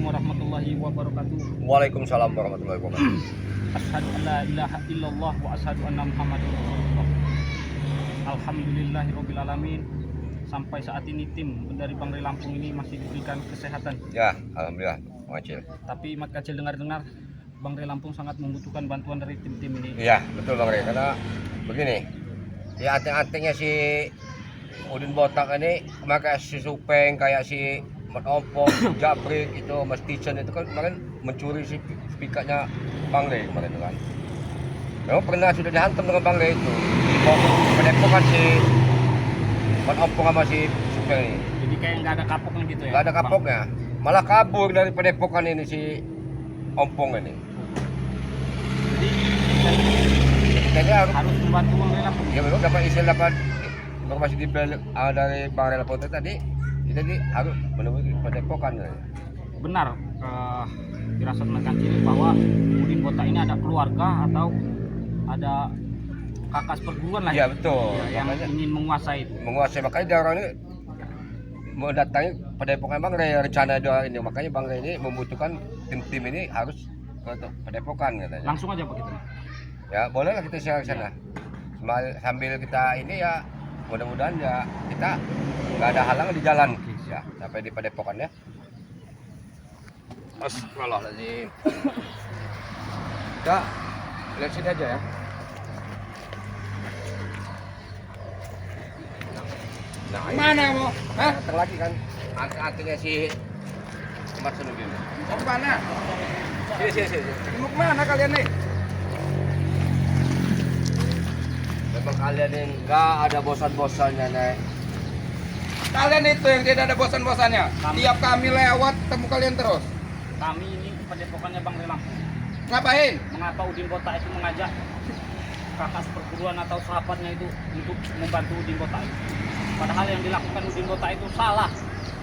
warahmatullahi wabarakatuh. Waalaikumsalam warahmatullahi wabarakatuh. Asyhadu an la ilaha illallah wa asyhadu anna Muhammadar Rasulullah. Alhamdulillahirabbil alamin. Sampai saat ini tim dari Bang Rey Lampung ini masih diberikan kesehatan. Ya, alhamdulillah, Bang Acil. Tapi Mat Kacil dengar-dengar Bang Rey Lampung sangat membutuhkan bantuan dari tim-tim ini. Iya, betul Bang Rey. Karena begini, ya anting-antingnya si Udin Botak ini kemarin si Supeng, kayak si Mat Ompong, Jabrik itu, Mas Ticen itu kan kemarin mencuri si speakernya Bang Rey kemarin itu kan. Memang pernah sudah dihantam dengan Bang Rey itu. Padepokan si Mat Ompong sama si Supeng ini. Jadi kayak nggak ada kapoknya gitu ya? Nggak ada kapoknya, malah kabur dari padepokan ini si Ompong ini. Jadi harus membantu Bang Rey Lampung. Ya memang dapat informasi dari Bang Rey Lampung tadi. Jadi harus menemui padepokan. Benar firasat Mat Kacil bahwa Udin Botak ini ada keluarga atau ada kakas perguruan lah Iya betul. yang Makanya ingin menguasai. makanya dia orang ini mendatangi padepokan Bang Rey, rencana doa ini. Makanya Bang Rey ini membutuhkan tim-tim ini harus ke padepokan katanya. Langsung aja Pak kita. Ya bolehlah kita share ke sana. Sambil kita ini ya mudah-mudahan ya kita nggak ada halangan di jalan ya sampai di padepokan ya. Astagfirullahaladzim. Kita lihat sini aja ya. Nah, Mana mau? Hah? datang lagi kan anting-antingnya si Mas Senudin. Mau kemana? Sini. Mau kemana kalian nih? Memang kalian ini nggak ada bosan-bosannya nih. Kalian itu yang tidak ada bosan-bosannya. Kami. Tiap kami lewat temu kalian terus. Kami ini padepokannya Bang Rey Lampung. Ngapain? Mengapa Udin Botak itu mengajak kakas perguruan atau sahabatnya itu untuk membantu Udin Botak itu? Padahal yang dilakukan Udin Botak itu salah.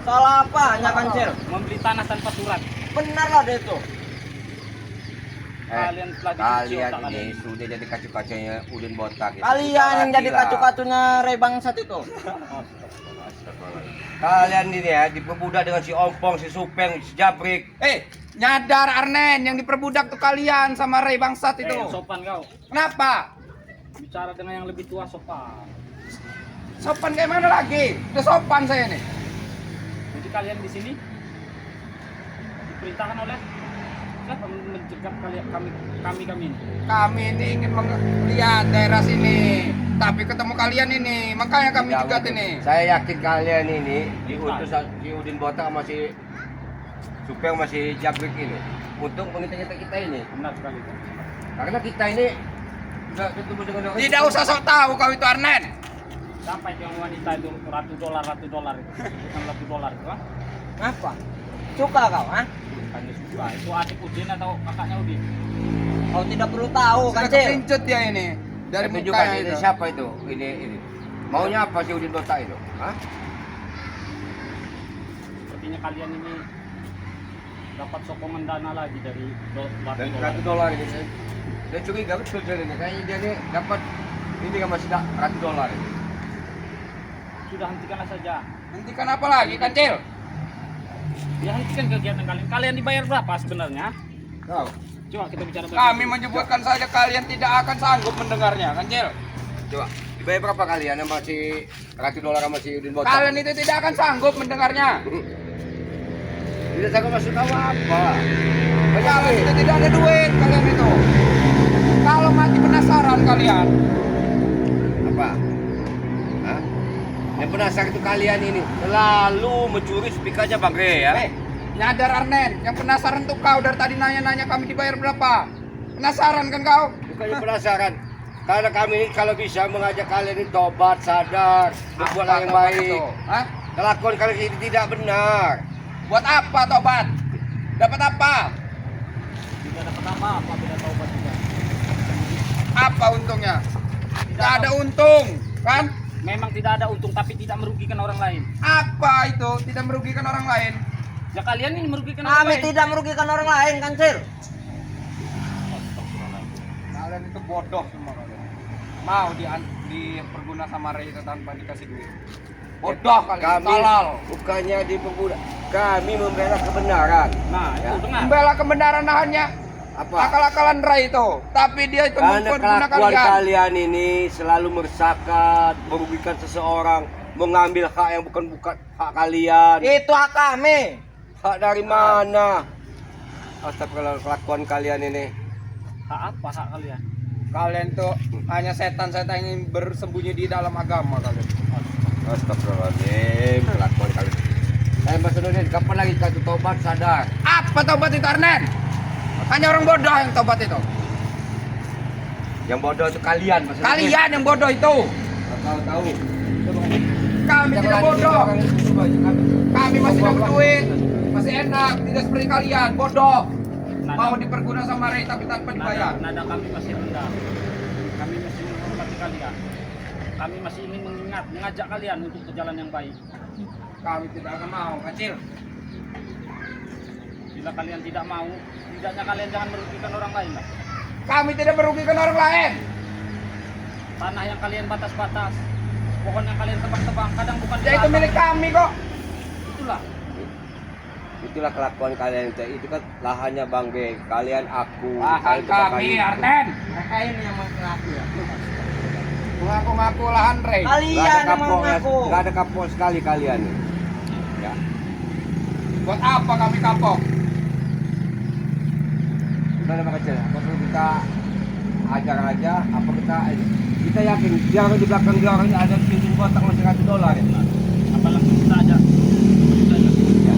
Salah apa? Hanya kancil. Membeli tanah tanpa surat. Benar lah deh itu. Kalian telah dicuci Kalian otak ini kalian. sudah jadi kacu-kacunya Udin Botak. Itu. Kalian yang jadi Gila. kacu-kacunya Rey Bangsat itu. Kalian ini ya diperbudak dengan si Ompong, si Supeng, si Jabrik. Nyadar Arnen yang diperbudak tuh kalian sama Rey Bangsat itu. Sopan kau. Kenapa? Bicara dengan yang lebih tua sopan. Sopan kayak mana lagi? Udah sopan saya nih. Jadi kalian di sini diperintahkan oleh siapa mencegat kami ini? Kami ini ingin melihat daerah sini. Tapi ketemu kalian ini, makanya kami Tidak cegat mungkin. ini. Saya yakin kalian ini diutus si Udin Botak sama si Supeng sama si Jabrik ini untuk mengintai kita ini. Benar sekali. Karena kita ini nggak ketemu dengan orang. Tidak usah sok tahu kau itu Arnen. Siapa itu yang wanita itu ratu dolar itu? Bukan ratu dolar itu, ah? Apa? Suka kau, ha? Bukannya suka. Itu adik Udin atau kakaknya Udin? Kau tidak perlu tahu, Sudah kancil. kepincut dia ini. Dari Tapi juga mukanya ini itu. siapa itu? Ini. Maunya apa si Udin Botak itu? Hah? Sepertinya kalian ini dapat sokongan dana lagi dari Dan ratu $100 dolar. ini. Saya curiga betul dia ini. Kayaknya dia ini dapat ini kan masih $100 ini. Sudah hentikanlah saja. Hentikan apa lagi, Kancil? Ya hentikan kegiatan kalian. Kalian dibayar berapa sebenarnya? Kau. Coba kita bicara Kami menyebutkan saja kalian tidak akan sanggup mendengarnya, Kancil. Coba dibayar berapa kalian sama si $100 sama si Udin Botak? Kalian itu tidak akan sanggup mendengarnya. Tidak tahu maksud tahu apa. Kalian itu tidak ada duit, kalian itu. Kalau mati penasaran kalian, Apa? Hah? Yang penasaran itu kalian ini selalu mencuri speakernya Bang Rey ya. nyadar Arnen. Yang penasaran tuh kau dari tadi nanya-nanya kami dibayar berapa. Penasaran kan kau? Bukannya penasaran. Karena kami ini kalau bisa mengajak kalian ini tobat, sadar, berbuat yang tobat baik. itu? Hah? Kelakuan kalian ini tidak benar. Buat apa tobat? Dapat apa? Tidak dapat apa-apa, tidak taubat juga. Apa untungnya? Tidak ada untung, kan? Memang tidak ada untung, tapi tidak merugikan orang lain. Apa itu? Tidak merugikan orang lain. Ya kalian ini merugikan orang Kami lain. tidak merugikan orang lain, kancil. Kalian itu bodoh semua kalian. Mau diperguna sama Rey itu tanpa dikasih duit. Bodoh kalian, Kami tolol. bukannya diperbudak. Kami membela kebenaran. Nah, Ya. itu dengar. Membela kebenaran hanya Apa? akal-akalan Ray itu. Tapi dia itu Karena memperguna kelakuan kalian. kalian ini selalu meresahkan, merugikan seseorang, mengambil hak yang bukan hak kalian. Itu hak kami. Hak dari mana? Astagfirullah, kelakuan kalian ini. Hak apa hak kalian? Kalian tuh hanya setan-setan yang bersembunyi di dalam agama kalian. Astagfirullahaladzim, kelakuan kalian. Mas Nurdin, kapan lagi kau tobat sadar? Apa tobat itu Arnen? Hanya orang bodoh yang tobat itu. Yang bodoh itu kalian, Mas Nurdin. Kalian yang bodoh itu. Kau tahu. Kami tidak bodoh. Kami masih dapat duit. Masih enak, tidak seperti kalian, bodoh. Mau diperguna sama Ray tapi tanpa dibayar. Nada kami masih rendah. Kami masih menghormati kalian. Kami masih ingin mengajak kalian untuk ke jalan yang baik. Kami tidak akan mau, kecil. Bila kalian tidak mau, tidaknya kalian jangan merugikan orang lain lah. Kami tidak merugikan orang lain. Tanah yang kalian batas-batas, pohon yang kalian tebang-tebang, kadang bukan Ya itu milik kami kok. Itulah. Itulah kelakuan kalian itu kan lahannya Bang B. Kalian aku. Lahan kalian tukang kami, kayu. Arnen. Mereka ini yang mengaku ya. Mengaku-ngaku lahan Ray. Nggak Kalian ada yang kapok ya, mengaku. nggak ada kapok sekali kalian. Ya. Buat apa kami kapok? Udah nama kecil. Apa perlu kita ajar aja? Apa kita yakin dia orang di belakang dia orangnya ada cincin kotak masih $100 ya? Apa langsung kita ajak? Ya.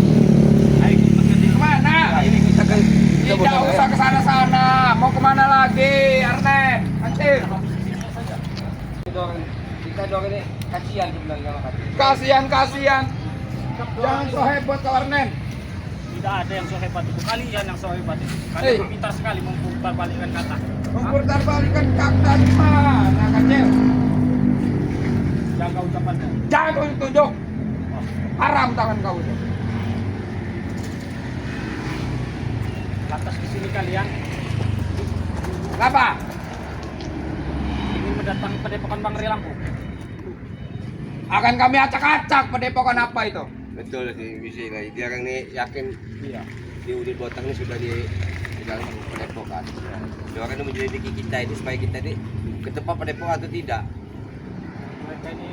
Ayo kita ke Kemana? Nah, ini kita kan Tidak usah ke sana-sana. Mau kemana lagi, Arnen? Kecil. kita dorong ini kasihan sebenarnya sama kecil. Kasihan. Jangan so hebat kau Arnen. Tidak ada yang so hebat itu. Kalian yang so hebat itu. Hei. Kalian pintar sekali memutar balikkan kata. Memputar balikan kata di mana, kecil? Jaga ucapanmu. Jangan kau tunjuk. Haram tangan kau itu. Lantas di sini kalian Kenapa? ingin mendatangi padepokan Bang Ray Lampung. Akan kami acak-acak padepokan apa itu? Betul sih, bisa lah. Dia orang ini yakin Iya. di Udin Botang ini sudah di dalam padepokan. Dia orang ini menyelidiki kita ini supaya kita ini ke tempat padepokan atau tidak. Mereka ini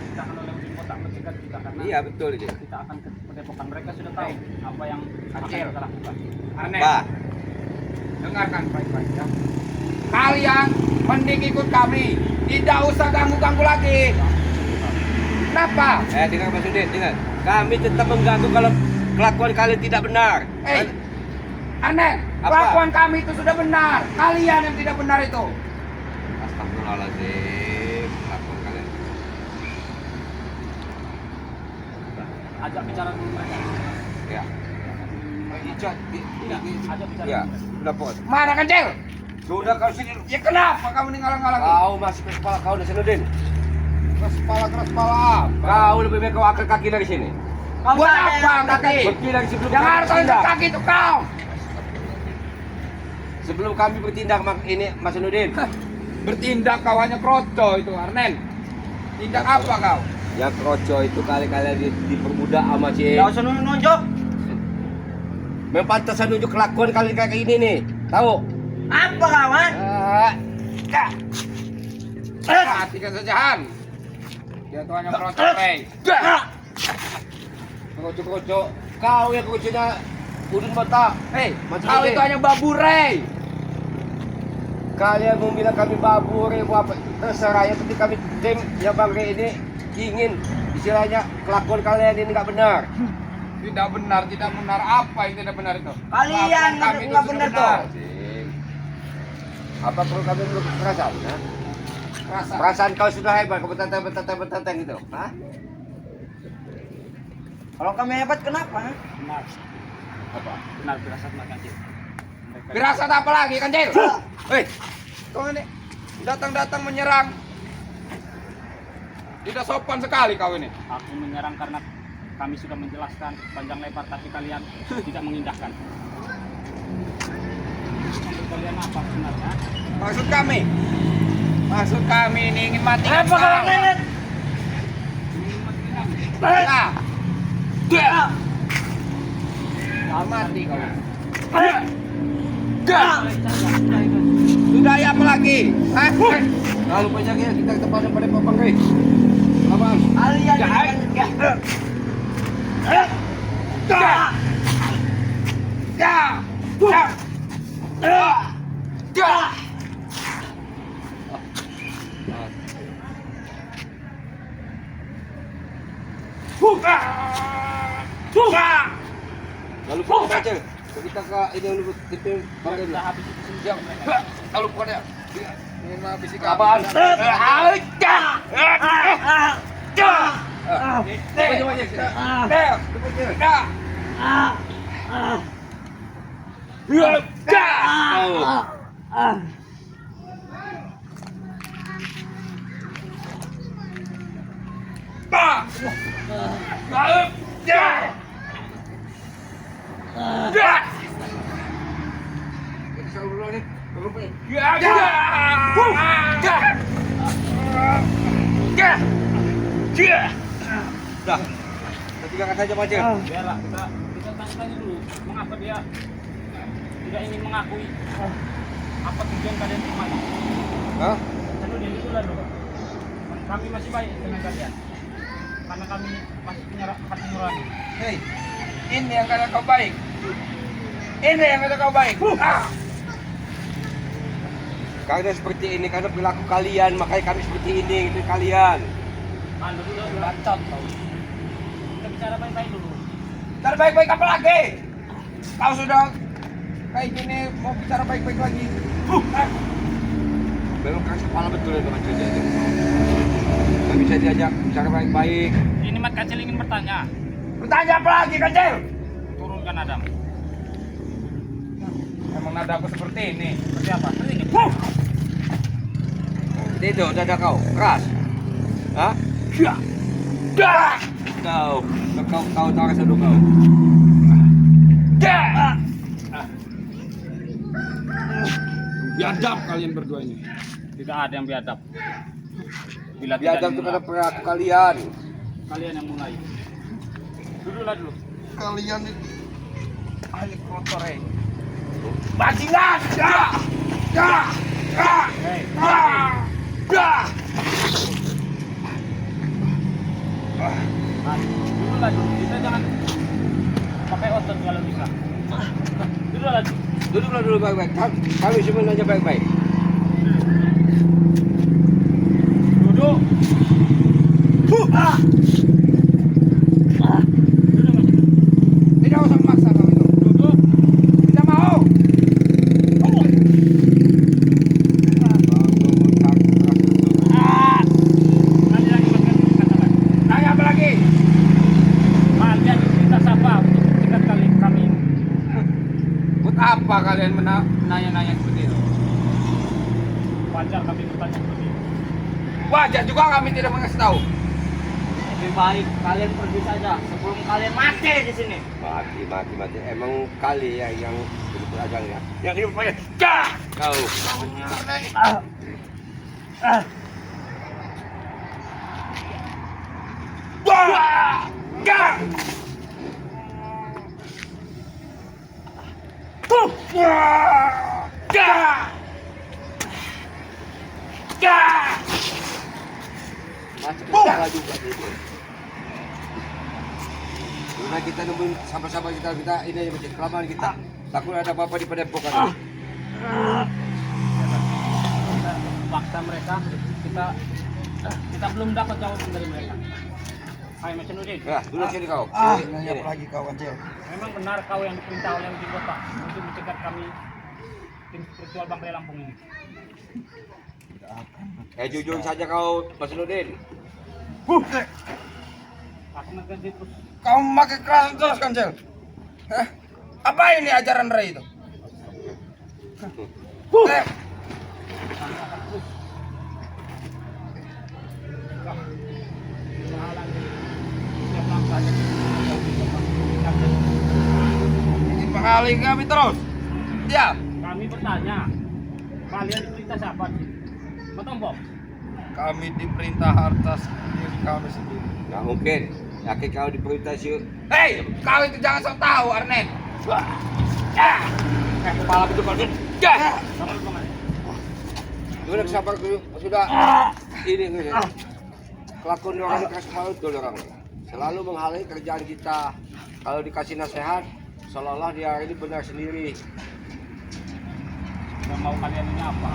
ditahan oleh Udin Botak mencegat kita karena Iya betul itu. kita akan ke padepokan. Mereka sudah tahu apa yang akan Acil. kita lakukan. Arnen, Pak, dengarkan baik-baik ya. Kalian mending ikut kami. Tidak usah ganggu-ganggu lagi. Kenapa? dengar Mas Udin, dengar. Kami tetap mengganggu kalau kelakuan kalian tidak benar. Arnen, Apa? kelakuan kami itu sudah benar. Kalian yang tidak benar itu. Astagfirullahaladzim, kelakuan kalian. Ajak bicara dulu mereka. Ya. Iya, ajak bicara Ya, dulu. sudah pot. Mana kecil? Sudah kau sini. Ya kenapa kamu nih ngalang-ngalang? Kau masih ke kepala kau udah Udin. Keras kepala apa? Kau lebih baik kau angkat kaki dari sini. Kau Buat nggak ada apa yang angkat kaki? Pergi dari sebelum Yang kami harus angkat bertindak. kaki itu kau. Sebelum kami bertindak ini Mas Nurdin. Bertindak kau hanya kroco itu Arnen. Tindak apa kau? Yang kroco itu kali-kali diperbudak sama si. Nggak usah nunjuk. Memang pantasan nunjuk kelakuan kali kayak ini nih. Tahu? Apa kau, ha? Perhatikan saja Han. Dia tuh hanya kroco Ray. Kroco-kroco. Kau yang kroconya Udin Botak. Hei, Macam kau ini. itu hanya babu Ray. Kalian mau bilang kami babur, mau apa? Terserah, yang penting kami tim yang Bang Ray ini ingin istilahnya kelakuan kalian ini nggak benar. Tidak benar. Apa yang tidak benar itu? Kalian Kelakuan kami itu nggak sudah benar tuh. Apa perlu kami belum perasaan? Ha? Rasa. Perasaan kau sudah hebat, kau bertentang gitu. Hah? Kalau kami hebat kenapa, ha? Benar. Apa? Benar firasat makan sih. Firasat apa lagi Kancil? Hei, kau ini datang menyerang. Tidak sopan sekali kau ini. Aku menyerang karena kami sudah menjelaskan panjang lebar tapi kalian tidak mengindahkan. Maksud kalian apa sebenarnya? Maksud kami ini ingin mati. Apa kau nenek? Nah, Mati kau. Sudah ya apa lagi? Hah? Lalu banyak ya kita kepada pada Papang guys. Abang. Kalian Lalu kita baca. Kita ke ini dulu kita pakai dulu. Habis itu Siap. Lalu pada ini habis Abang. Dah. Kita tinggalkan saja baca. biarlah kita tanya dulu mengapa dia tidak ingin mengakui apa tujuan kalian kemari. Hah? Lalu dia dulu lalu. Kami masih baik dengan kalian karena kami masih punya hati nurani. Hei, ini yang kata kau baik. Ini yang kata kau baik. Karena seperti ini karena perilaku kalian makanya kami seperti ini itu kalian. Anda dulu bacot kau. Kita bicara baik-baik dulu. Bicara baik-baik apa lagi? Kau sudah kayak gini mau bicara baik-baik lagi. Memang keras kepala betul ya dengan cerita itu. Nggak bisa diajak bicara baik-baik. Ini Mat Kancil ingin bertanya. Bertanya apa lagi, Kancil? Turunkan Adam. Emang nadaku seperti ini. Seperti apa? Seperti ini. Itu dada kau keras. Hah? Kau tahu rasa dulu kau. Biadab kalian berdua ini. Tidak ada yang biadab. Bila Biadab itu pada perilaku kalian. kalian yang mulai. Duduklah dulu. Kalian itu ahli kotor ya. Bajingan! Hei, duduklah dulu. Kita jangan pakai otot kalau bisa. Duduklah dulu. Duduklah dulu baik-baik. Kami cuma nanya baik-baik. Duduk. Duduk. Tidak usah memaksa kau itu. Duduk. Tidak mau. Nanti lagi katakan. Tanya apa lagi? Kalian kita sapa untuk mencegat kami. Buat apa kalian nanya-nanya seperti itu? Wajar kami bertanya seperti itu. Wajar juga kami tidak mengasih tahu. lebih baik kalian pergi saja sebelum kalian mati di sini. Mati. Emang kali ya yang betul ajang ya. Yang hidup banyak. Kau. Masih kecil juga gitu. Karena kita nemuin sama-sama kita ini aja macam kelamaan kita. Takut ada apa-apa di padepokan ini. Fakta mereka kita belum dapat jawaban dari mereka. Hai Macam Nudin, Nah, duduk sini kau. Nanya apa lagi kau, Kancil? memang benar kau yang diperintah oleh Udi Kota untuk mencegat kami tim spiritual Bangkai Lampung ini. Jujur saja kau, Mas Nudin. Aku mengganti terus. Kau memakai keras terus, Kancil. Hah? Apa ini ajaran Ray itu? Eh, Kami akan terus. Menghalangi setiap langkah yang ini penghalang kami terus. Siap. kami bertanya, kalian diperintah siapa? Betompok. Kami diperintah atas diri kami sendiri. Nggak mungkin. Yakin kau diperintah sih. Hei, kau itu jangan sok tahu, Arnet. Kepala betul betul. Udah sabar dulu, sudah. Ini nih. Kelakuan orang ini keras kepala betul orang. Selalu menghalangi kerjaan kita. Kalau dikasih nasihat, seolah-olah dia ini benar sendiri. Yang mau kalian ini apa?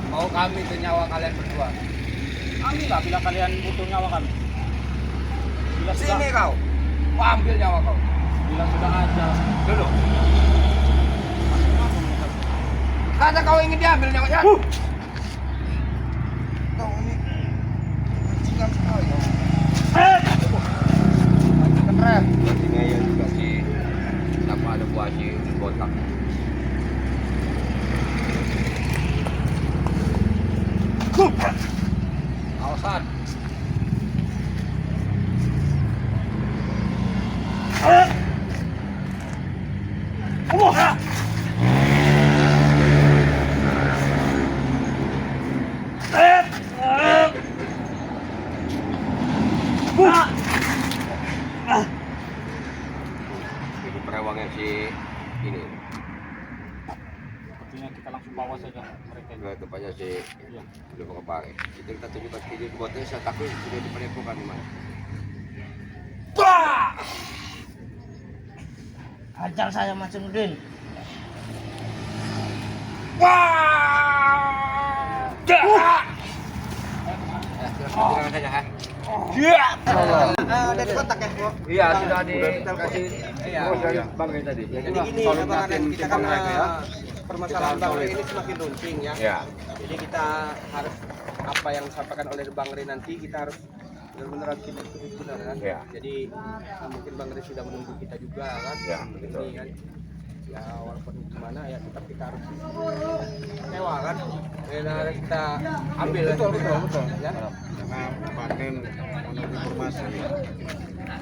Mau kami itu nyawa kalian berdua. Ambillah bila kalian butuh nyawa kami. Bila sudah, Sini kau. Mau ambil nyawa kau. bila sudah ada. Dulu. Kata kau ingin diambil nyawanya. Kau ini cinta sekali kau. Keren. Ini yang juga si sama ada buah si botak. Awasan. Ini perewangan si ini. Sepertinya kita langsung bawa saja mereka ini. Ke tempatnya si Iya. belum kepare. Kita tunjukkan video buatnya saya takut sudah dipadepokan di mana. Hajar saya Mas Nurdin. Silakan saja, ha. Ada di kontak ya, Bu? Iya, sudah dikasih Iya. dari Bang Ray tadi. Jadi gini Abang Aden, kita kan permasalahan Bang Ray ini semakin runcing ya. Ya. Jadi kita harus apa yang disampaikan oleh Bang Ray nanti kita harus benar-benar kita ikuti benar kan. Ya. Jadi mungkin Bang Ray sudah menunggu kita juga kan. Ya, Seperti betul. ini kan. Ya walaupun gimana ya tetap kita harus kecewa kan. Dan harus kita ambil Betul, betul, betul. ya. Karena kemarin menurut informasi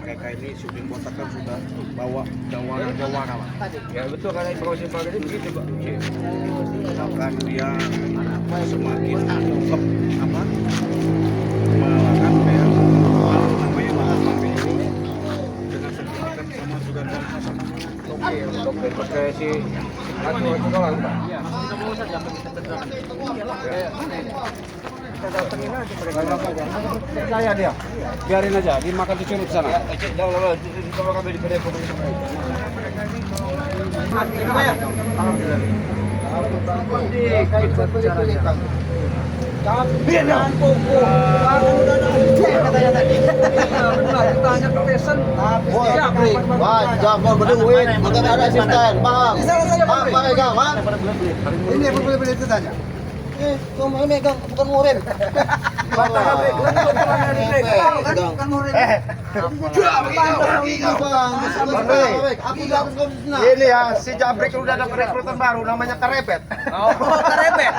mereka ini syuting botak kan sudah bawa jawara lah. Ya betul karena informasi Bang Ray begitu, Pak. Bahkan dia semakin ungkap apa melakukan namanya bahasa itu dengan sertifikat sama juga dengan Oke, pakai si itu doang, Pak. Iya, kita bawa saja apa kita kerjakan. Kita datengin aja mereka. Percaya dia. Biarin aja, dimakan di curug sana. Jangan kalau kami di padepokan sama itu. Jangan pokok. Udah cek katanya tadi. Benar, tanya ke pesen. Wah, jangan berduit, bukan ada asisten, paham? Paham, megang, ha? Ini yang boleh itu tanya. Kau mau megang, bukan murid. Kan murid. Aku di atas komisi Ini ya, si Jabrik udah ada perekrutan baru namanya Karebet. Oh, karebet.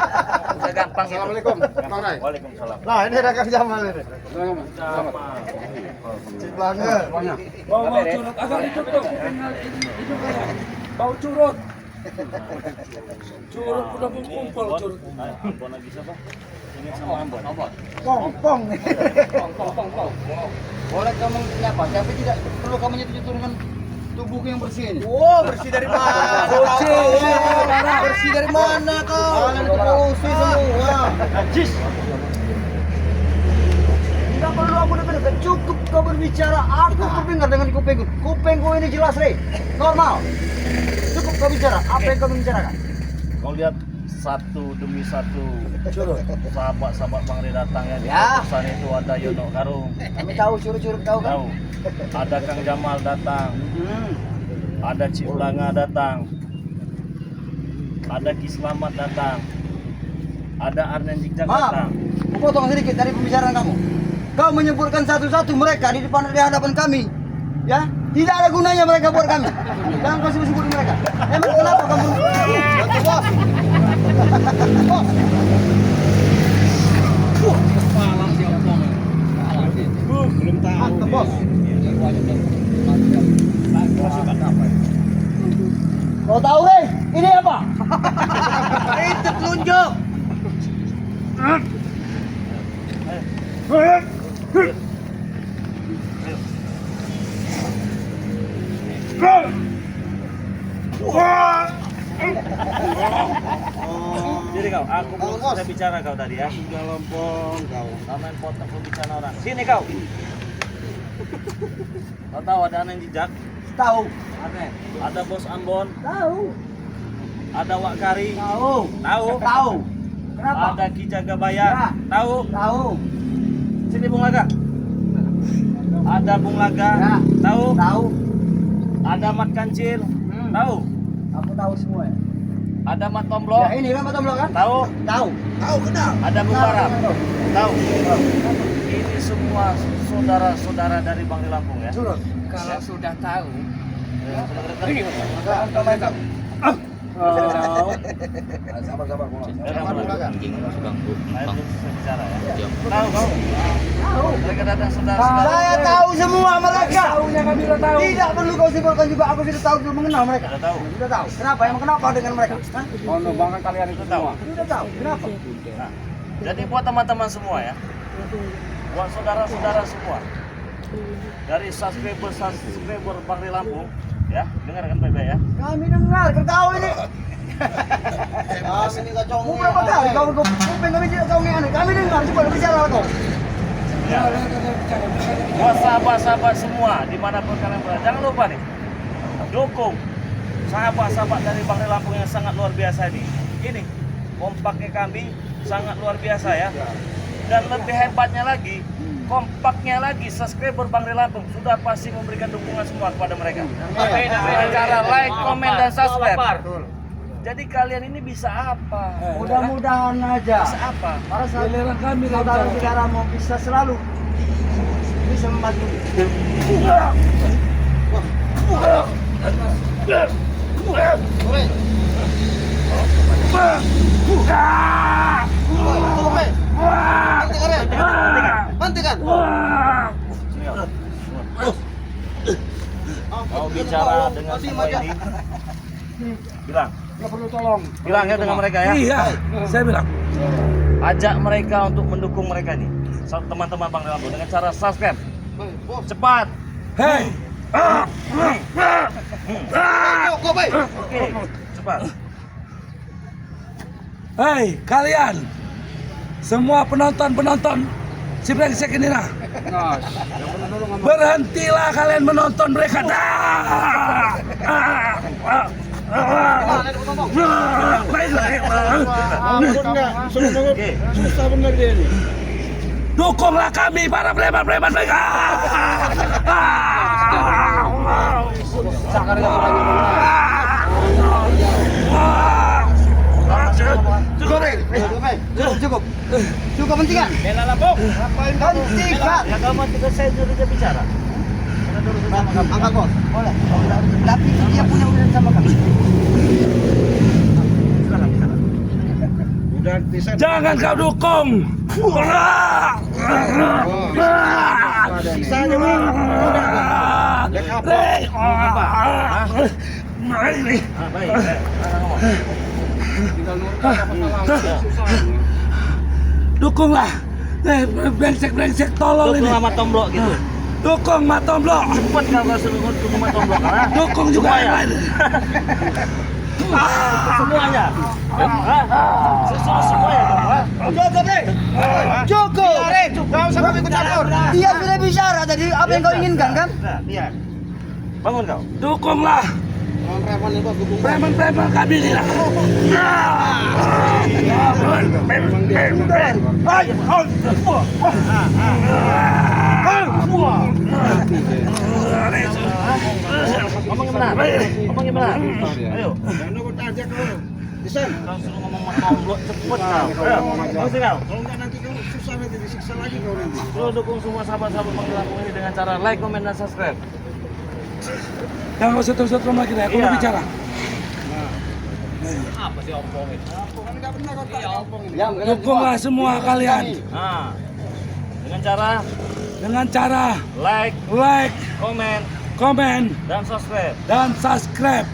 Udah gampang itu. Assalamualaikum, Bang Ray. Waalaikumsalam. Nah, ini ada Kang Jamal ini. Belakang. Bau curut agak hidup dong. Bau curut. Curut udah kumpul curut. Ambon lagi siapa? Ini sama Ambon. Pong. Boleh kamu apa? Tapi tidak perlu kamu turunkan tubuhku yang bersih ini. Oh, bersih dari mana? Bersih dari mana kau? Kalian polusi semua. Najis. Tidak perlu aku dengar, cukup kau berbicara. Aku terdengar dengan kupingku. Kupingku ini jelas, Rey. Normal. Cukup kau bicara. Apa yang kau bicarakan? Kau lihat satu demi satu sahabat-sahabat Bang Ray datang ya di Ya. pesan itu ada Yono Karung, Kami tahu, curug-curug tahu kan? tahu, ada Kang Jamal datang, ada Cik Ulanga datang, ada Ki Slamet datang, ada Arnen Jigjak Maaf, datang. aku potong sedikit dari pembicaraan kamu. Kau menyebutkan satu-satu mereka di depan di hadapan kami. Ya, tidak ada gunanya mereka buat kami. Jangan kau sebut-sebut mereka. Emang kenapa kamu? Bos. Bos. belum tahu. Mantap, bos. Kau tahu, Rey? Ini apa? Itu telunjuk. Jadi kau, aku belum sudah bicara kau tadi ya. Sudah lompong kau. Kau main potong pembicaraan orang. Sini kau. Kau tahu ada aneh jejak? Tahu. Ada Bos Ambon, Tahu. ada Wak Kari, Tahu. tahu? Tahu. Kenapa? Ada Ki Jagabaya, Ya. tahu? Tahu. Sini Bung Laga. Ada Bung Laga, Ya. tahu? Tahu. Ada Mat Kancil, tahu? Aku tahu semua ya. Ada Mat Tomblo, Ya ini kan Pak Tomlo kan? tahu? Tahu. Tahu kenal. Ada Bung Baram, tahu? Ini semua saudara-saudara dari Bangli Lampung ya. Kalau sudah tahu, Sabar. Tahu kau? Tahu. Mereka datang saudara-saudara. Saya tahu semua mereka. tahunya kami udah tahu. Tidak perlu kau sebutkan juga, aku sudah tahu, sudah mengenal mereka. Sudah tahu. Sudah tahu. Kenapa? Emang kenapa dengan mereka? Hah? Bangga kalian itu Tahu. Sudah tahu. Kenapa? Nah, jadi buat teman-teman semua ya, buat saudara-saudara semua, dari subscriber Bangli Lampung, ya, dengarkan baik-baik ya. Kami dengar, kau ini. Kami ini kacau. Berapa kali kau kuping kami tidak tahu aneh. Kami dengar, coba bicara kau. Ya. Buat sahabat-sahabat semua, dimanapun kalian berada, jangan lupa nih, dukung sahabat-sahabat dari Bangli Lampung yang sangat luar biasa ini. Ini kompaknya kami sangat luar biasa ya. Dan lebih hebatnya lagi, kompaknya lagi subscriber Bangli Lampung sudah pasti memberikan dukungan semua kepada mereka. Dengan cara like, komen, dan subscribe. Jadi kalian ini bisa apa? Mudah-mudahan aja. Bisa apa? Para saudara-saudaramu bisa selalu bisa membantu. Mau bicara dengan semua ini, bilang. Nggak perlu tolong. Bilang ya dengan mereka ya. Iya, saya bilang. Ajak mereka untuk mendukung mereka nih. Teman-teman Bangli Lampung dengan cara subscribe. Cepat. Hei, Oke, cepat. hei kalian, semua penonton si brengsek ini nah. Berhentilah kalian menonton mereka. Oke. Dukunglah kami para preman-preman mereka. Cukup pentingan. Bela Lampung. Pentingan. Ya kamu juga saya sudah bicara. Angkat bos. Boleh. Tapi dia punya urusan sama kami. Udah desain. Jangan kau dukung. Bisa aja bang. Lihat apa? Dukunglah. Brengsek tolol ini. Dukung sama Tomblo gitu. Dukung Mat Tomblo. Cepet kalau suruh dukung sama Tomblo karena Dukung juga yang lain. semuanya. Semuanya dong. Cukup nih. Cukup. Kau sama ikut campur. Dia sudah bicara tadi apa yang kau inginkan kan? Nah, lihat. Bangun kau. Dukunglah Preman itu dukung. preman-preman kami ini lah. Ngomong yang benar. Ngomong yang benar. Ayo. Jangan ikut aja kau. Desain. Kau suruh ngomong sama Tomblo cepet kau. Ayo. Ngomong kau. Kalau enggak nanti kau susah nanti disiksa lagi kau nanti. Suruh dukung semua sahabat-sahabat Bangli Lampung ini dengan cara like, komen, dan subscribe. Jangan usah terus-terus lagi deh, aku mau Iya. bicara. Dukunglah semua kalian Nah, dengan cara dengan cara like, like, komen, komen, dan subscribe. dan subscribe.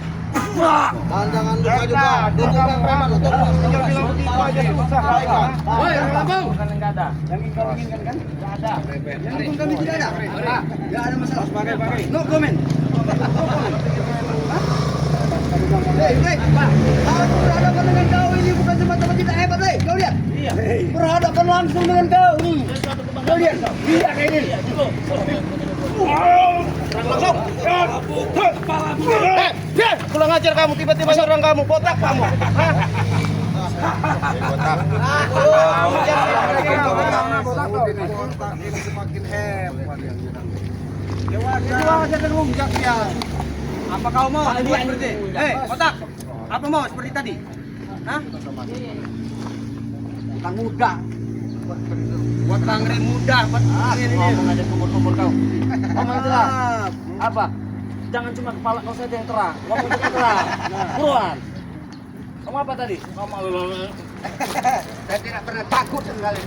Wah. Dan jangan lupa juga dukung preman untuk tinggal bilang begitu aja susah mereka. Woi, Lampung. Bukan yang nggak ada. Yang kau inginkan kan? Tidak ada. Yang dukung kami tidak ada. Tidak ada masalah. Pakai. No comment. Aku berhadapan dengan kau ini bukan semata-mata tidak hebat, Lei. Kau lihat. Iya. Berhadapan langsung dengan kau nih. Kau lihat. Lihat kayak ini. Kurang ajar kamu, tiba-tiba serang kamu, botak kamu. Hah? Ini semakin hebat yang Apa kau mau buat seperti? Kotak. Apa mau seperti tadi? Hah? Bukan muda. Buat bangre muda, buat ini. Ngomong aja kumur-kumur kau. Ngomong itu lah. Apa? Jangan cuma kepala kau saja yang terang. Ngomong juga terang. Buruan. Kamu apa tadi? Ngomong. Saya tidak pernah takut sekali.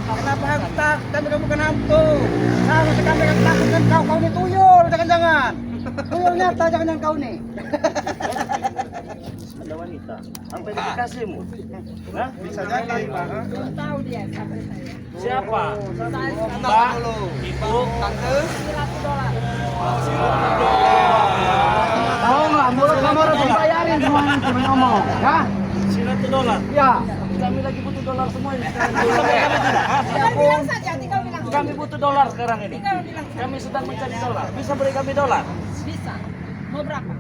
Kenapa aku takut? Kami bukan hantu. Seharusnya kami akan takut dengan kau. Kau ini tuyul, jangan-jangan. Tuyul nyata, jangan kau nih. Ada wanita. Apa yang dikasihmu? Hah? Bisa jadi, Pak. Belum tahu dia siapa saya. Siapa? Mbak, Ibu. tante. $100. Tahu nggak? Mulut kamu harus dibayarin semuanya cuma ngomong. Ya? $100. Ya. Kami lagi butuh dolar semua ini sekarang. Tinggal bilang saja, tinggal bilang. Kami butuh dolar sekarang ini. Tinggal bilang. Kami sedang mencari dolar. Bisa beri kami dolar? Bisa. Mau berapa?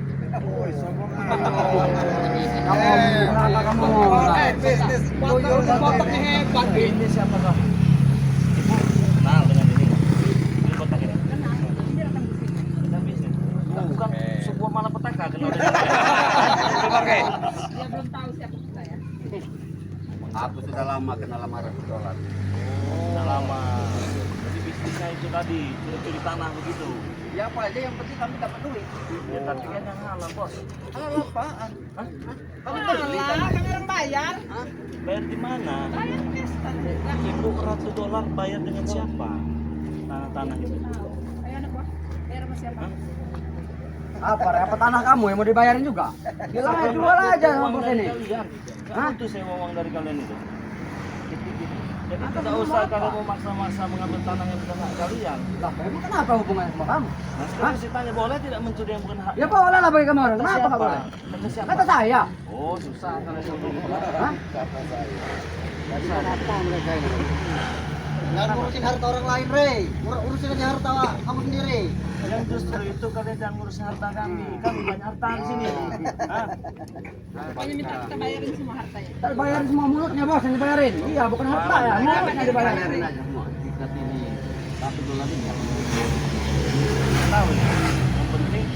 Ini siapa kah? Ibu kenal dengan ini. Ini kotak ini. Kenal bisnis. Bukan sebuah malapetaka kenal dengan Dia belum tahu siapa saya. Aku sudah lama kenal sama $100. Sudah lama. Jadi bisnisnya itu tadi curi-curi tanah begitu. Ya apa aja yang penting kami dapat duit. Ya tapi kan yang halal bos. Halal apaan? Hah? Alah, kami orang bayar. Bayar di mana? Bayar cash tadi. Ibu $100 bayar dengan siapa? Tanah-tanah itu. Ayo anak gua. Bayar sama siapa? Apa tanah kamu yang mau dibayarin juga? Bilang aja jual aja sama Uang bos dari ini. kalian. Nggak butuh saya uang dari kalian itu. Jadi tidak usah kalian mau maksa-maksa mengambil tanah yang bukan hak kalian. Lah, emang kenapa hubungannya sama kamu? Nah, sekarang saya tanya boleh tidak mencuri yang bukan hak? Ya boleh lah bagi kamu orang. Kata Kenapa siapa? nggak boleh? Kata siapa? Kata saya. Oh susah kalau seperti itu. Hah? Kenapa mereka ini? Jangan ngurusin harta orang lain, Rey. Urusin aja harta kamu sendiri. Yang justru itu kalian jangan ngurusin harta kami. Kami banyak harta di sini. Hah? Pokoknya minta kita bayarin semua hartanya. Kita bayarin semua mulutnya bos yang dibayarin. Iya, bukan harta ya. Mulutnya dibayarin. Tahu ya? Yang penting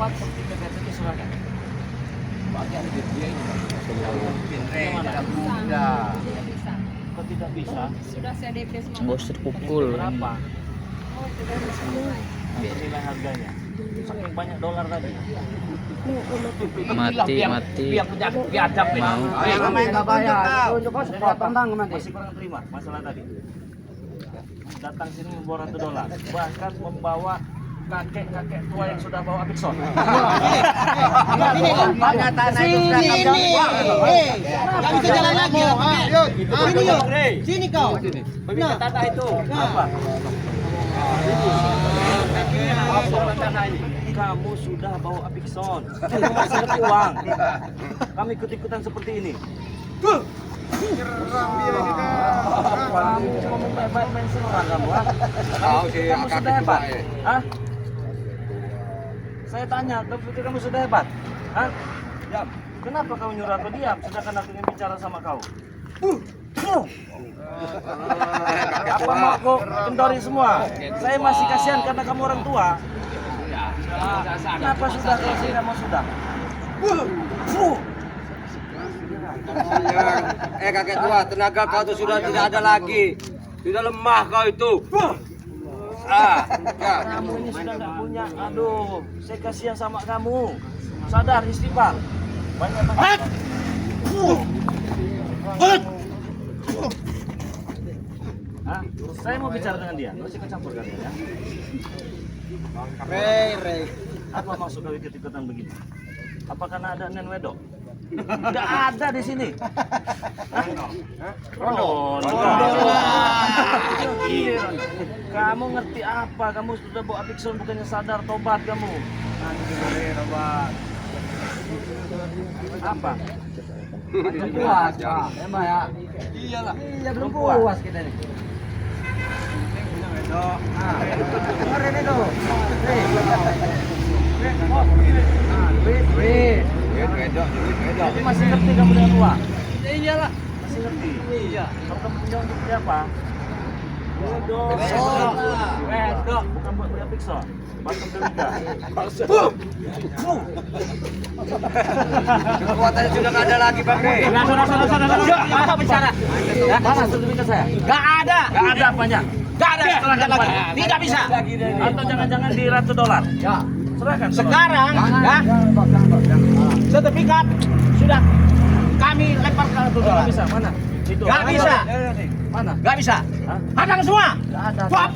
4 sertifikat itu serahkan. Bagian dia ini. Bagaimana? Tidak bisa. Kok tidak bisa? Sudah saya DP semua. Bos terpukul. Berapa? Oh, sudah semua. Nilai harganya. Saking banyak dolar tadi. Mati. Biar biadab ini. Yang namanya nggak bayar. Tunjuk kau sepotong tanggung nanti. Masih kurang terima masalah tadi. Datang sini membawa $100, bahkan membawa kakek-kakek tua yang sudah bawa Apixon. Banyak tanah itu sudah Sini. Nggak bisa jalan lagi. Sini yuk. Sini kau. Pemilik tanah itu apa? Tanah ini. Kamu sudah bawa Apixon. Itu masih ada uang. Kami ikut-ikutan seperti ini. Kamu cuma main serang kamu, ha? Tahu sih, Kamu akak sudah hebat, ketua, ha? Saya tanya, kamu pikir kamu sudah hebat, ha? Diam. Kenapa kamu nyuruh aku diam, sedangkan aku ingin bicara sama kau? Apa mau aku kendori semua? Saya masih kasihan karena kamu orang tua. Kenapa sudah kalau saya mau sudah? Kakek tua, tenaga kau tuh sudah tidak ada lagi. Sudah lemah kau itu. Kamu ini sudah nggak punya. Aduh, saya kasihan sama kamu. Sadar, istighfar. Banyak. Hah? Saya mau bicara dengan dia. Nggak usah ikut campur kalian ya. Rey. Apa maksud kau ikut-ikutan begini? Apa karena ada Nen Wedok? Tidak ada di sini. Rondo. Kamu ngerti apa? Kamu sudah bawa Apixon bukannya sadar, tobat kamu. Apa? Belum puas, Pak. Ya, Mbak ya. Iyalah. Iya, belum puas kita nih. Kemarin itu. Wih. Tapi masih ngerti kamu dengan uang? Ya iyalah. Masih ngerti. Iya. Kalau kamu pinjam untuk beli apa? Wedok. Bukan buat beli pixel. Masuk demikian. Kekuatannya sudah nggak ada lagi, Bang Rey. Apa bicara? Mana sertifikat saya? Gak ada. Gak ada apanya? Gak ada. Serahkan lagi. Tidak bisa. Atau jangan-jangan di $100? Ya. Serahkan. Sekarang, ya, sertifikat sudah kami lempar ke $100. Nggak bisa, mana? Itu. Nggak bisa. Mana? Gak bisa. Hah? Hadang semua. Gak ada. Wah,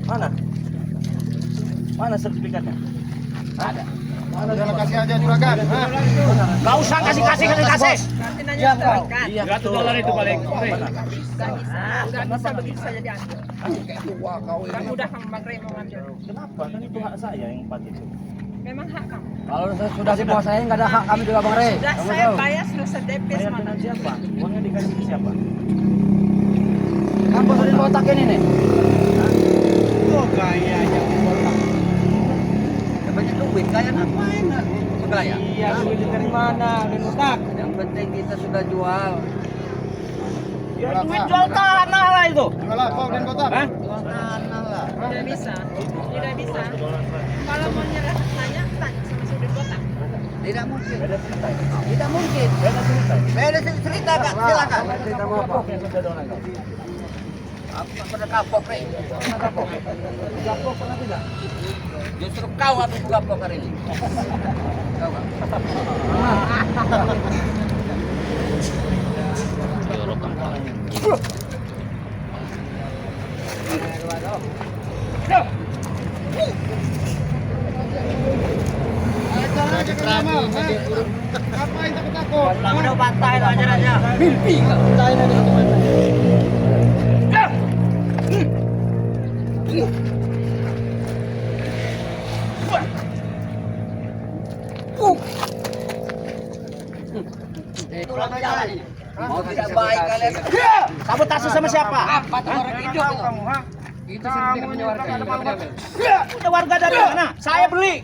Mana? Mana sertifikatnya? Kasih aja juragan. Gak usah kasih. Nanti nanya sertifikat. Iya. $100 itu paling. Nggak bisa begitu saja diambil. Kan udah kamu Bang Rey mau ngambil. Kenapa? Kan itu hak saya yang 4 itu. Memang hak kamu. Kalau sudah dikuasai nggak ada hak kami juga Bang Rey. Sudah Kamu saya tahu. bayar selesai DP Bayar semua. dengan siapa? Uangnya dikasih ke siapa? Kampus di botak ini nih. Oh gayanya botak. Banyak duit, kaya ngapain? Gaya. Iya, duit dari mana? Dari botak. Yang penting kita sudah jual. ya duit jual tanah lah itu. Jualan kau dan botak. Hah? Jual tanah lah. Tidak bisa. Tidak bisa. Kalau mau nyerah tanya sama sudut kotak. Tidak mungkin. Tidak mungkin. Beda cerita Kak, silakan. Cerita mau apa? Apa pada kapok, Rey? Kapok. Kapok pernah tidak? Justru kau habis kapok hari ini. Kau Kak. Ngapain takut-takut? Udah pantai lah aja. Mimpi Kak. Kain ada satu mana? Itulah jalan ini. Mau tidak baik kalian. Sabotase sama siapa? Apa tuh orang hidup kamu, ha? Itu sertifikat punya warga. Udah warga dari mana? Saya beli.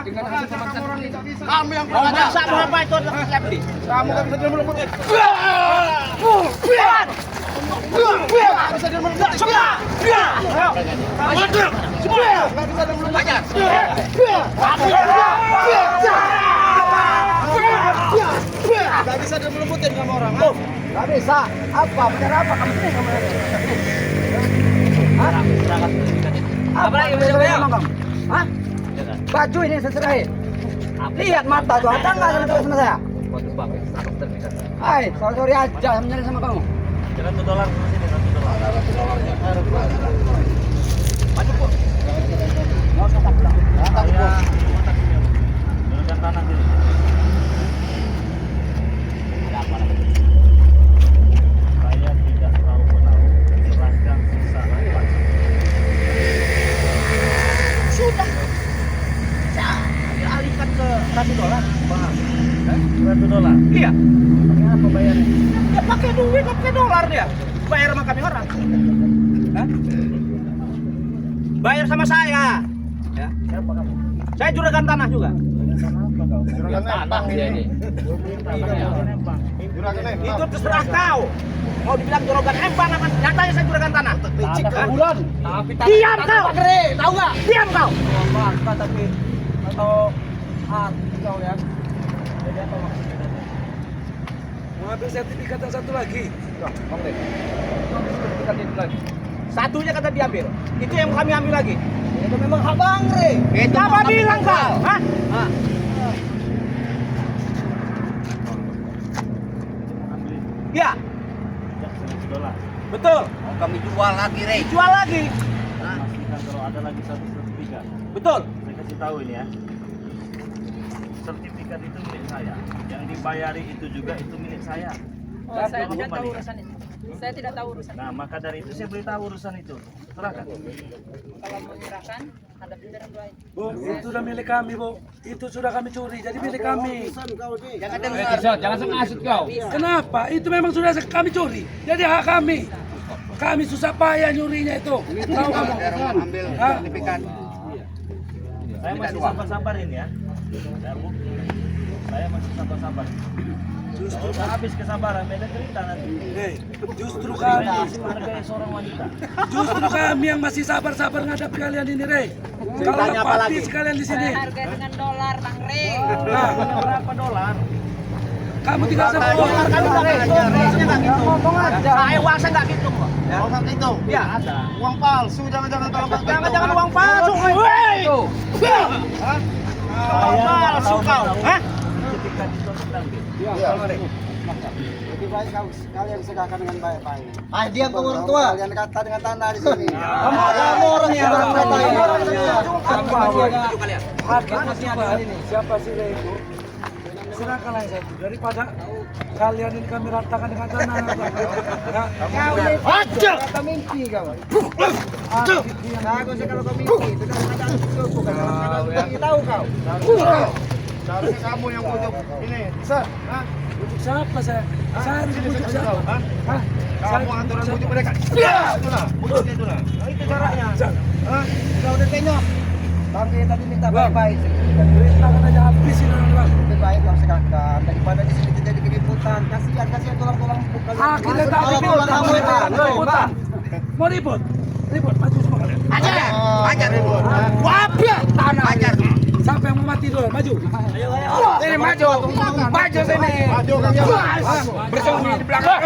Dengan hasil pemaksaan orang tidak bisa. Kamu yang Kalau maksa mau apa itu saya beli. Kamu kan bisa dia meluput. Bisa dia meluput. Semua. Nggak bisa dia meluput. banyak. Nggak bisa dia meluputin kamu orang. Oh, nggak bisa. Apa? Benar apa? Kamu sini kamu. Apa lagi bisa bayar? Hah? Baju ini saya serahin. Lihat mata tuh, ada nggak sama saya? Hai, sorry aja, saya menyerah sama kamu. $100 ke sini, $100. Maju pun. Mau tetap pulang. Tetap Saya pun. gunakan tanah sini. Saya tidak tahu menahu. Serahkan sisa rapat. Sudah. Alihkan ke $100. Paham? $100. Iya. Pakai apa bayarnya? Ya pakai duit, pakai dolar dia. Bayar sama kami orang. Hah? Bayar sama saya. Ya. Siapa kamu? Saya juragan tanah juga. Tanah apa kau? Juragan nempang ini. Nempang. Juragan nempang. Itu terserah kau. Mau dibilang juragan empang apa? Nyatanya saya juragan tanah. Picik ke bulan. Diam kau. Tahu nggak? Diam kau. Bangka tapi atau hati kau ya. Jadi apa maksudnya tadi? Mengambil sertifikat yang satu lagi. Sertifikat itu lagi. Satunya kata diambil. Itu yang kami ambil lagi. Itu memang hak Bang Rey. Siapa bilang kau? Hah? Ambil Ya, $100. betul. Mau kami jual lagi, Rey. Jual lagi. Pastikan kalau ada lagi satu sertifikat. Betul. Saya kasih tahu ini ya. Sertifikat itu milik saya. Yang dibayari itu juga itu milik saya. Oh, saya tidak tahu urusan itu. Saya tidak tahu urusan. Nah, maka dari itu saya beritahu urusan itu. Serahkan. Kalau mau menyerahkan, Hadapin barang baik. Bu, itu sudah milik kami, Bu. Itu sudah kami curi, jadi milik kami. Jangan dengar. Jangan sengasut kau. Kenapa? Itu memang sudah kami curi. Jadi hak kami. Kami susah payah nyurinya itu. Tahu kamu? Hah? Saya masih sabar-sabar ini ya. Ya, Bu. Saya masih sabar-sabar. Justru habis kesabaran, beda cerita nanti. Justru kami. Saya masih menghargai seorang wanita. Justru kami yang masih sabar-sabar ngadap kalian ini, Rey. Kalau habis kalian di sini. Harga dengan dolar, Bang Rey. Nah, Berapa dolar? kamu tidak sempat. Ngomong aja. Uang saya nggak gitu kok. Uang itu. Iya ada. Uang palsu, jangan kalau Jangan uang palsu. Woi. Uang palsu kau. Hah? Ketika dituntut nanti. Lebih baik kalian sedekahkan dengan baik-baik. Ah, diam kamu orang tua. Kalian kata dengan tanah di sini. Kamu orang yang berkata ini. Hakikatnya coba siapa sih Rey itu? Serahkanlah yang satu. Daripada kalian ini kami ratakan dengan tanah. Ya. Aja. Kata mimpi kau. Aku kalau kau mimpi itu kan ada bukan dalam tahu kau. Seharusnya kamu yang butuh ini. Bisa? Hah? Untuk siapa saya? Saya harus bujuk siapa? Hah? Kamu aturan bujuk mereka. Itulah, bujuk itulah. Itu caranya. Kau udah tengok. Kami tadi minta baik-baik. Tangan aja habis ini orang. Lebih baik kau sedekahkan daripada di sini terjadi keributan. Kasihan tulang-tulang bukan. Akhirnya tak ada ributan. Mau ribut? Ribut, maju semua kalian. Ajar ribut. Wabah tanah ajar. Siapa yang mau mati dulu? Maju. Sini maju. Maju sini. Maju Kang Jamal. Bersembunyi di belakang.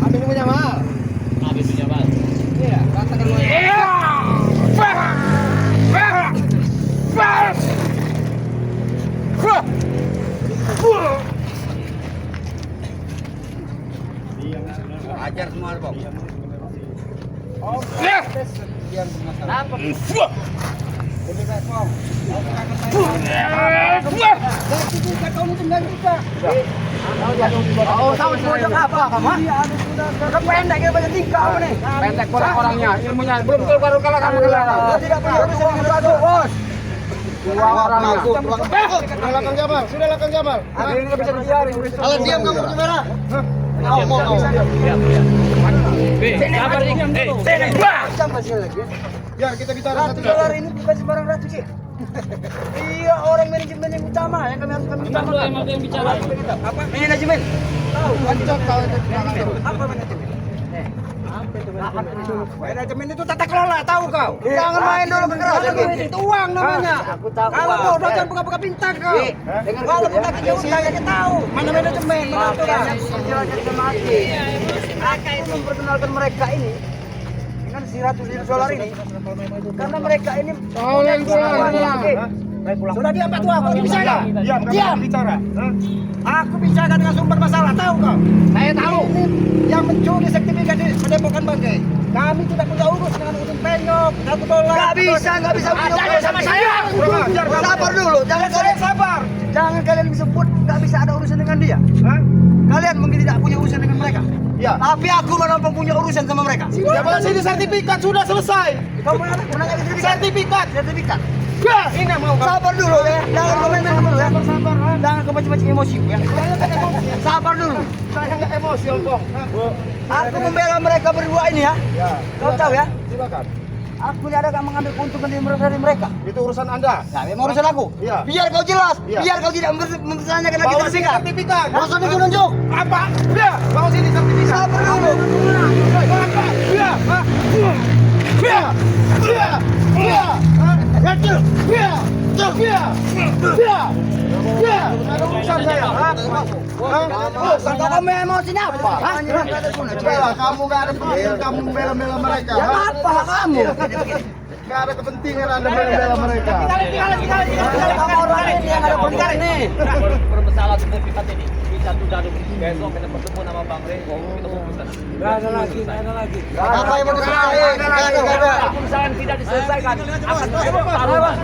Ambil punya mal. Habis punya bal. Iya, katakan Ajar semua, Bang. Diam masalah. Lebih baik kau. Kau mungkin dan juga. Tahu semua apa kamu? Kau pendek ya banyak tingkah apa nih? Pendek orangnya, ilmunya belum baru kalah kamu kalah. Tidak punya urusan dengan batu, bos. Dua orangnya. Sudahlah Kang Jamal, sudahlah Kang Jamal. Ini nggak bisa dibiarin. Kalau diam kamu punya merah. Sabar ingat dulu. Sampai sini lagi. Biar kita bicara $1 ini bukan sembarang ratu sih. Iya, orang manajemen yang utama yang kami harus kami utamakan. Yang bicara. Apa? Manajemen. Tahu? Lanjut kau itu. Apa manajemen? Manajemen itu tata kelola, tahu kau? Jangan main dulu kekerasan. Itu uang namanya. Kalau kau jangan buka-buka pintar kau. Kalau buka pintar saya tahu. Mana manajemen, mana aturan. Aku memperkenalkan mereka ini dengan si $100 ini karena mereka ini sudah diam Pak Tua, kau bisa nggak? Diam. Bicara. Aku bicara dengan sumber masalah, tahu kau? Saya tahu. Ini yang mencuri sertifikat di Padepokan Bangkai. Kami tidak punya urus dengan urus penyok, $1. Nggak bisa Adanya sama saya. Sabar dulu, jangan kalian sabar. Jangan kalian sebut nggak bisa ada urusan dengan dia. Kalian mungkin tidak punya urusan dengan mereka. Ya. Tapi aku malah punya urusan sama mereka. Siapa sini sertifikat sudah selesai. Kamu pernah nggak sertifikat? Sertifikat. Ya, ini mau kau. Sabar dulu ya, jangan kau main dulu ya. Jangan kau macam-macam emosi ya. Sabar dulu. Saya nggak emosi, Bang. Aku membela mereka berdua ini ya. Kau tahu ya? Silakan. Aku tidak ada mengambil keuntungan dari mereka. Itu urusan Anda. Nah, memang urusan aku. Iya. Biar kau jelas, Iya. biar kau tidak mempertanyakan lagi Bawa sini sertifikat. sertifikat. Langsung ditunjuk. Apa? Ya, bawa sini sertifikat. Sabar dulu. Ya, ya, ya, ya. Ada urusan saya. Kamu emosinya apa? Kamu nggak ada kepentingan kamu membela mereka. Ya apa kamu? Nggak ada kepentingan Anda membela mereka. Kamu orang ini yang ada kepentingan nih. Bermasalah sertifikat ini. Bisa sudah besok kita bertemu sama Bang Rey. Kita fokuskan. Nggak ada lagi. Apa yang mau diselesaikan? Nggak ada. Kalau misalkan tidak diselesaikan, akan terjadi taruhan.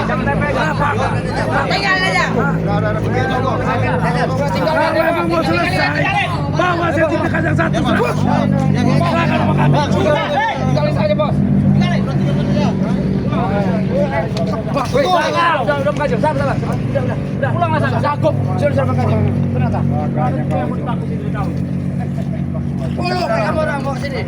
Jangan dipegang. Tinggal aja. Kalau mau selesai, bawa sertifikat yang satu. Silakan sama kami. Tinggalin saja, Bos. Udah makasih. Sabar. Udah. Pulang lah sana. Cukup. Sudah makasih. Ternyata. Ada yang mau ditakutin dari tahu. Puluh, kamu orang mau sini.